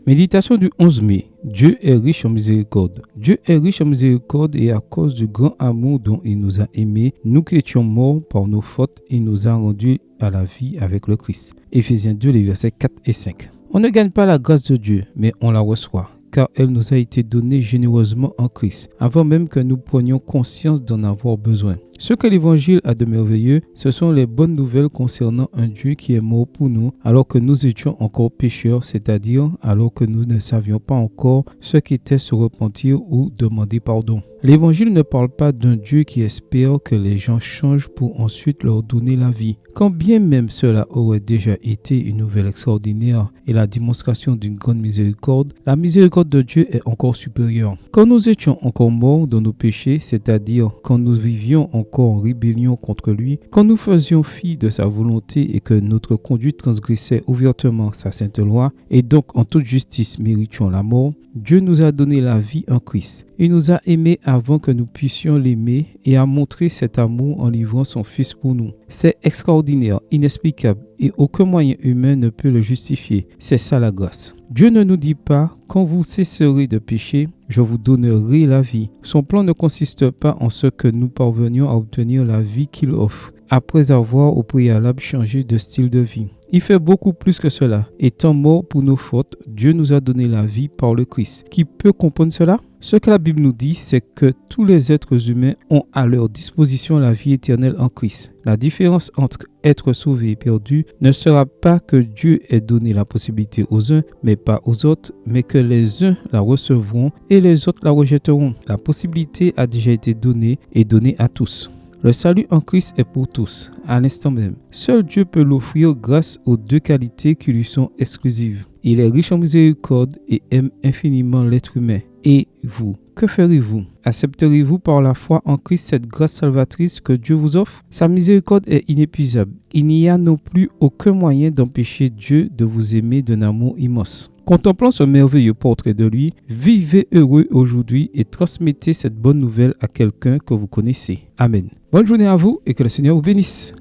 Méditation du 11 mai. Dieu est riche en miséricorde. Dieu est riche en miséricorde et à cause du grand amour dont il nous a aimés, nous qui étions morts par nos fautes, il nous a rendus à la vie avec le Christ. Éphésiens 2, les versets 4 et 5. On ne gagne pas la grâce de Dieu, mais on la reçoit, car elle nous a été donnée généreusement en Christ, avant même que nous prenions conscience d'en avoir besoin. Ce que l'Évangile a de merveilleux, ce sont les bonnes nouvelles concernant un Dieu qui est mort pour nous alors que nous étions encore pécheurs, c'est-à-dire alors que nous ne savions pas encore ce qu'était se repentir ou demander pardon. L'Évangile ne parle pas d'un Dieu qui espère que les gens changent pour ensuite leur donner la vie. Quand bien même cela aurait déjà été une nouvelle extraordinaire et la démonstration d'une grande miséricorde, la miséricorde de Dieu est encore supérieure. Quand nous étions encore morts dans nos péchés, c'est-à-dire quand nous vivions encore en rébellion contre lui, quand nous faisions fi de sa volonté et que notre conduite transgressait ouvertement sa sainte loi, et donc en toute justice méritions la mort, Dieu nous a donné la vie en Christ. Il nous a aimés avant que nous puissions l'aimer et a montré cet amour en livrant son Fils pour nous. C'est extraordinaire, inexplicable et aucun moyen humain ne peut le justifier. C'est ça la grâce. Dieu ne nous dit pas « Quand vous cesserez de pécher, je vous donnerai la vie ». Son plan ne consiste pas en ce que nous parvenions à obtenir la vie qu'il offre, après avoir au préalable changé de style de vie. Il fait beaucoup plus que cela. Étant mort pour nos fautes, Dieu nous a donné la vie par le Christ. Qui peut comprendre cela? Ce que la Bible nous dit, c'est que tous les êtres humains ont à leur disposition la vie éternelle en Christ. La différence entre être sauvé et perdu ne sera pas que Dieu ait donné la possibilité aux uns, mais pas aux autres, mais que les uns la recevront et les autres la rejetteront. La possibilité a déjà été donnée et donnée à tous. Le salut en Christ est pour tous, à l'instant même. Seul Dieu peut l'offrir grâce aux deux qualités qui lui sont exclusives. Il est riche en miséricorde et aime infiniment l'être humain. Et vous, que ferez-vous? Accepterez-vous par la foi en Christ cette grâce salvatrice que Dieu vous offre? Sa miséricorde est inépuisable. Il n'y a non plus aucun moyen d'empêcher Dieu de vous aimer d'un amour immense. Contemplant ce merveilleux portrait de lui, vivez heureux aujourd'hui et transmettez cette bonne nouvelle à quelqu'un que vous connaissez. Amen. Bonne journée à vous et que le Seigneur vous bénisse.